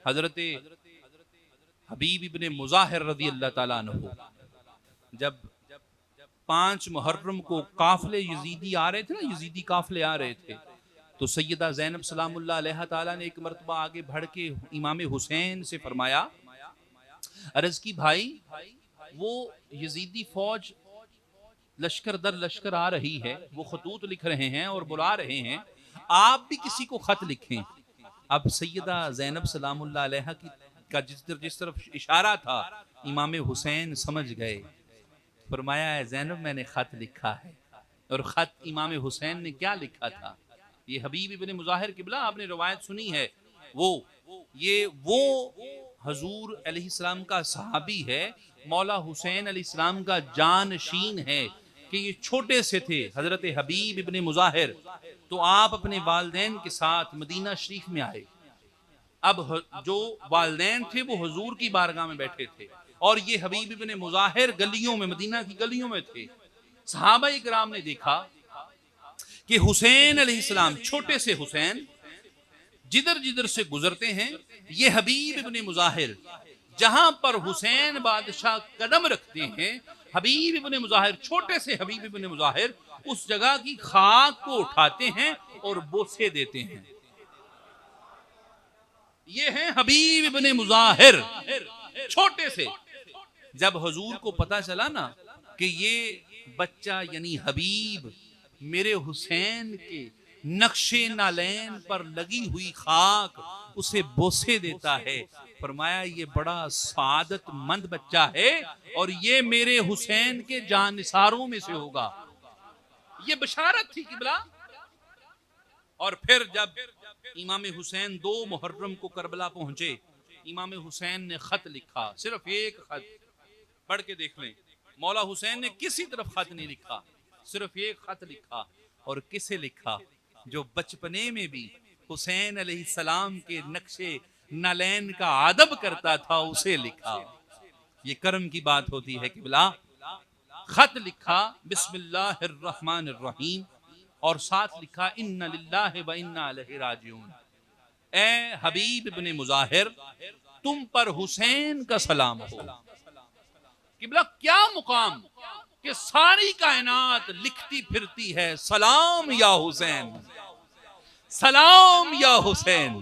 حضرت حبیب ابن مظاہر رضی اللہ تعالیٰ عنہ جب 5 محرم کو قافلے یزیدی آ رہے تھے نا، یزیدی قافلے آ رہے تھے، تو سیدہ زینب سلام اللہ علیہ تعالیٰ نے ایک مرتبہ آگے بڑھ کے امام حسین سے فرمایا، عرض کی بھائی وہ یزیدی فوج لشکر در لشکر آ رہی ہے، وہ خطوط لکھ رہے ہیں اور بلا رہے ہیں، آپ بھی کسی کو خط لکھیں۔ اب سیدہ زینب سلام اللہ علیہ کا جس طرف اشارہ تھا امام حسین سمجھ گئے، فرمایا ہے زینب میں نے خط لکھا ہے۔ اور خط امام حسین نے کیا لکھا تھا؟ یہ حبیب ابن مظاہر قبلہ آپ نے روایت سنی ہے، وہ حضور علیہ السلام کا صحابی ہے، مولا حسین علیہ السلام کا جانشین ہے، کہ یہ چھوٹے سے تھے حضرت حبیب ابن مظاہر، تو آپ اپنے والدین کے ساتھ مدینہ شریف میں آئے۔ اب جو والدین تھے وہ حضور کی بارگاہ میں بیٹھے تھے اور یہ حبیب ابن مظاہر گلیوں میں، مدینہ کی گلیوں میں تھے۔ صحابہ اکرام نے دیکھا کہ حسین علیہ السلام، چھوٹے سے حسین جدھر جدھر سے گزرتے ہیں، یہ حبیب ابن مظاہر جہاں پر حسین بادشاہ قدم رکھتے ہیں، حبیب ابن مظاہر، چھوٹے سے حبیب ابن مظاہر اس جگہ کی خاک کو اٹھاتے ہیں اور بوسے دیتے ہیں۔ یہ ہیں حبیب ابن مظاہر، چھوٹے سے۔ جب حضور کو پتا چلا نا کہ یہ بچہ یعنی حبیب میرے حسین کے نقش نالین پر لگی ہوئی خاک اسے بوسے دیتا ہے، فرمایا یہ بڑا سعادت مند بچہ ہے اور یہ میرے حسین کے جانثاروں میں سے ہوگا۔ یہ بشارت تھی قبلہ۔ اور پھر جب امام حسین 2 محرم کو کربلا پہنچے، امام حسین نے خط لکھا، صرف ایک خط، پڑھ کے دیکھ لیں، مولا حسین نے کسی طرف خط نہیں لکھا، صرف ایک خط لکھا۔ اور کسے لکھا؟ جو بچپنے میں بھی حسین علیہ السلام کے نقش نالین کا ادب کرتا تھا، اسے لکھا۔ یہ کرم کی بات ہوتی ہے قبلہ۔ خط لکھا بسم اللہ الرحمن الرحیم اور ساتھ لکھا ان للہ و انا الیہ راجعون۔ اے حبیب ابن مظاہر، تم پر حسین کا سلام ہو۔ قبلہ کیا مقام کہ ساری کائنات لکھتی پھرتی ہے سلام یا حسین، سلام یا حسین،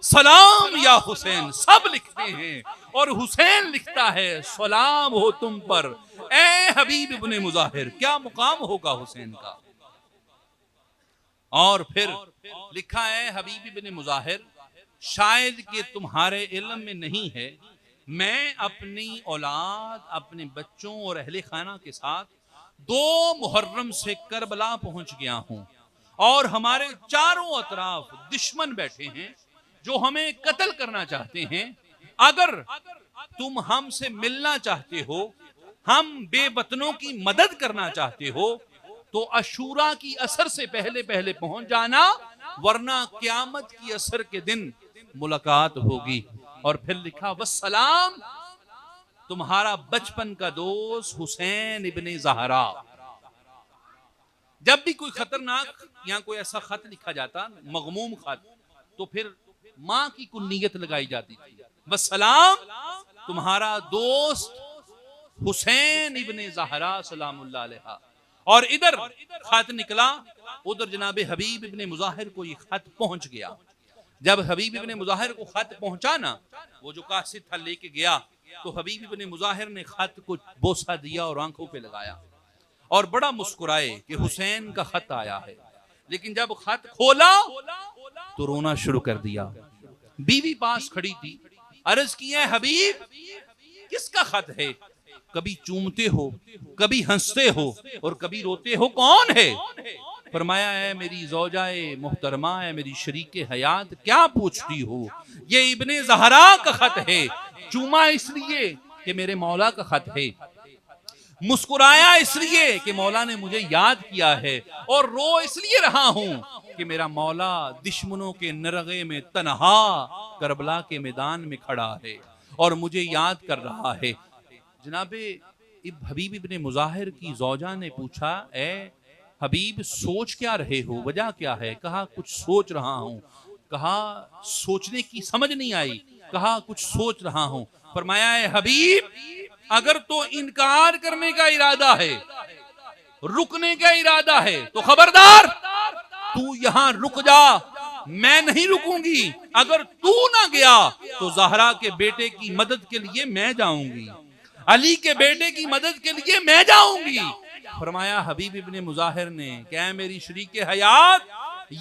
سلام یا حسین، سب لکھتے ہیں اور حسین لکھتا ہے سلام ہو تم پر اے حبیب ابن مظاہر۔ کیا مقام ہوگا حسین کا۔ اور پھر لکھا ہے حبیب ابن مظاہر، شاید کہ تمہارے علم میں نہیں ہے، میں اپنی اولاد، اپنے بچوں اور اہل خانہ کے ساتھ 2 محرم سے کربلا پہنچ گیا ہوں اور ہمارے چاروں اطراف دشمن بیٹھے ہیں جو ہمیں قتل کرنا چاہتے ہیں۔ اگر تم ہم سے ملنا چاہتے ہو، ہم بے وطنوں کی مدد کرنا چاہتے ہو، تو عاشوراء کی اثر سے پہلے پہلے پہنچ جانا، ورنہ قیامت کی اثر کے دن ملاقات ہوگی۔ اور پھر لکھا والسلام، تمہارا بچپن کا دوست حسین ابن زہرا۔ جب بھی کوئی خطرناک یا کوئی ایسا خط لکھا جاتا، مغموم خط، تو پھر ماں کی کنیت لگائی جاتی تھی، والسلام تمہارا دوست حسین ابن زہرا سلام اللہ علیہ۔ اور ادھر خط نکلا، ادھر جناب حبیب ابن مظاہر کو یہ خط پہنچ گیا۔ جب حبیب ابن مظاہر کو خط پہنچا نا، وہ جو قاصد تھا لے کے گیا، تو حبیب ابن مظاہر نے خط کو بوسہ دیا اور آنکھوں پہ لگایا اور بڑا مسکرائے کہ حسین کا خط آیا ہے۔ لیکن جب خط کھولا تو رونا شروع کر دیا۔ بیوی پاس کھڑی تھی، عرض کی ہے حبیب کس کا خط ہے؟ کبھی چومتے ہو، کبھی ہنستے ہو اور کبھی روتے ہو، کون ہے؟ فرمایا ہے میری زوجہ محترمہ ہے، میری شریک حیات، کیا پوچھتی ہو؟ یہ ابن زہرا کا خط ہے، چوما اس لیے کہ میرے مولا کا خط ہے، مسکرایا اس لیے کہ مولا نے مجھے یاد کیا ہے، اور رو اس لیے رہا ہوں کہ میرا مولا دشمنوں کے نرغے میں تنہا کربلا کے میدان میں کھڑا ہے اور مجھے یاد کر رہا ہے۔ جناب حبیب ابن مظاہر کی زوجہ نے پوچھا اے حبیب سوچ کیا رہے ہو، وجہ کیا ہے؟ کہا کچھ سوچ رہا ہوں۔ کہا سوچنے کی سمجھ نہیں آئی؟ کہا کچھ سوچ رہا ہوں. فرمایا اے حبیب اگر تو انکار کرنے کا ارادہ ہے, رکنے کا ارادہ ہے, تو خبردار تو یہاں رک جا, میں نہیں رکوں گی. اگر تو نہ گیا تو زہرا کے بیٹے کی مدد کے لیے میں جاؤں گی, علی کے بیٹے کی مدد کے لیے میں جاؤں گی. فرمایا حبیب ابن مظاہر نے کہ اے میری شریک حیات,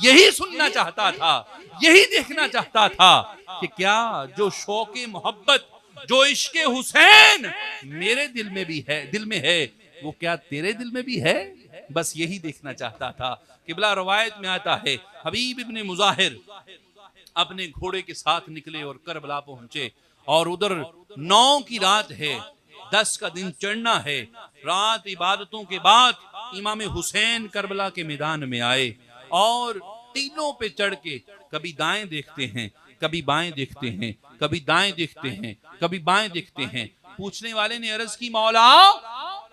یہی سننا چاہتا تھا, یہی دیکھنا چاہتا تھا کہ کیا جو شوق محبت, جو عشق حسین میرے دل میں بھی ہے, دل میں ہے, وہ کیا تیرے دل میں بھی ہے. بس یہی دیکھنا چاہتا تھا. قبلہ روایت میں آتا ہے حبیب ابن مظاہر اپنے گھوڑے کے ساتھ نکلے اور کربلا پہنچے, اور ادھر 9 کی رات ہے, 10 کا دن چڑھنا ہے. رات عبادتوں کے بعد امام حسین کربلا کے میدان میں آئے اور تینوں پہ چڑھ کے کبھی دائیں دیکھتے ہیں, کبھی بائیں دیکھتے ہیں, کبھی دائیں دیکھتے ہیں, کبھی بائیں دیکھتے ہیں. پوچھنے والے نے عرض کی مولا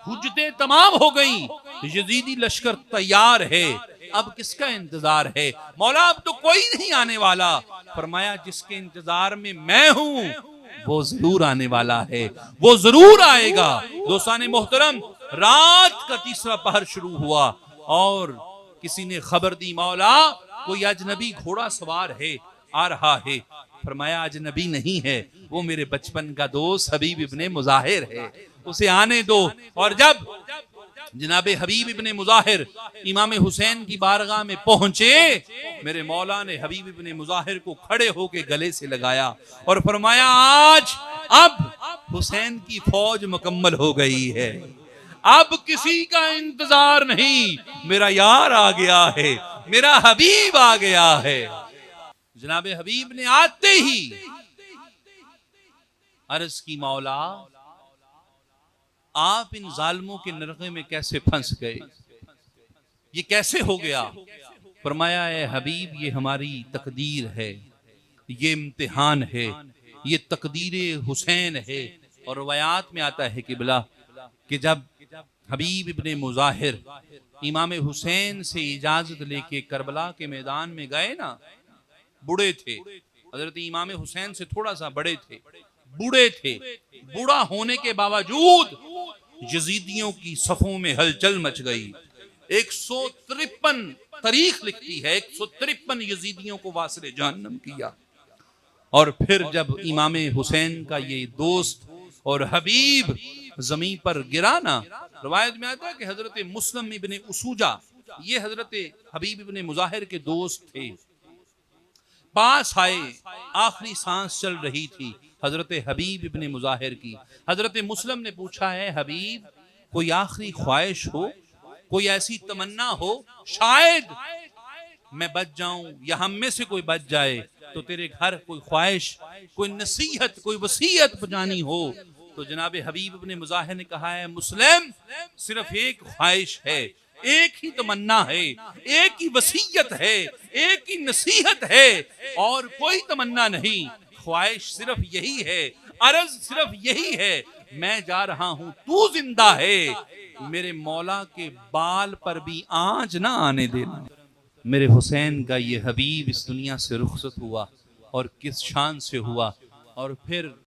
حجتیں تمام ہو گئیں, یزیدی لشکر تیار ہے, اب کس کا انتظار ہے؟ مولا اب تو کوئی نہیں آنے والا. فرمایا جس کے انتظار میں ہوں وہ ضرور آنے والا ہے, وہ ضرور آئے گا. دوستان محترم, رات کا تیسرا پہر شروع ہوا اور کسی نے خبر دی مولا کوئی اجنبی گھوڑا سوار ہے, آ رہا ہے. فرمایا اجنبی نہیں ہے, وہ میرے بچپن کا دوست حبیب ابن مظاہر ہے, اسے آنے دو. اور جب جناب حبیب ابن مظاہر امام حسین کی بارگاہ میں پہنچے, میرے مولا نے حبیب ابن مظاہر کو کھڑے ہو کے گلے سے لگایا اور فرمایا آج اب حسین کی فوج مکمل ہو گئی ہے, اب کسی کا انتظار نہیں, میرا یار آ گیا ہے, میرا حبیب آ گیا ہے. جناب حبیب نے آتے ہی عرض کی مولا آپ ان ظالموں کے نرغے میں کیسے پھنس گئے, یہ کیسے ہو گیا؟ فرمایا اے حبیب یہ ہماری تقدیر ہے, یہ امتحان ہے, یہ تقدیر حسین ہے. اور روایات میں آتا ہے کہ جب حبیب ابن مظاہر امام حسین سے اجازت لے کے کربلا کے میدان میں گئے نا, بوڑھے تھے, حضرت امام حسین سے تھوڑا سا بڑے تھے, بوڑھے تھے, بوڑھا ہونے کے باوجود یزیدیوں کی صفوں میں ہلچل مچ گئی. 153 تاریخ لکھتی ہے 153 یزیدیوں کو واصل جہنم کیا. اور پھر جب امام حسین کا یہ دوست اور حبیب زمین پر گرا نا, روایت میں آتا ہے کہ حضرت مسلم ابن اسوجہ یہ حضرت حبیب ابن مظاہر کے دوست تھے, پاس آئے, آخری سانس چل رہی تھی حضرت حبیب ابن مظاہر کی. حضرت مسلم نے پوچھا ہے حبیب کوئی آخری خواہش ہو, کوئی ایسی تمنا ہو, شاید میں بچ جاؤں یا ہم میں سے کوئی بچ جائے تو تیرے گھر کوئی خواہش, کوئی نصیحت, کوئی وصیت پہنچانی ہو. تو جناب حبیب ابن مظاہر نے کہا ہے مسلم صرف ایک خواہش ہے, ایک ہی تمنا ہے, ایک ہی وصیت ہے, ایک ہی نصیحت ہے, اور کوئی تمنا نہیں. خواہش صرف یہی ہے, عرض صرف یہی ہے, میں جا رہا ہوں, تو زندہ ہے, میرے مولا کے بال پر بھی آنچ نہ آنے دینا. میرے حسین کا یہ حبیب اس دنیا سے رخصت ہوا, اور کس شان سے ہوا. اور پھر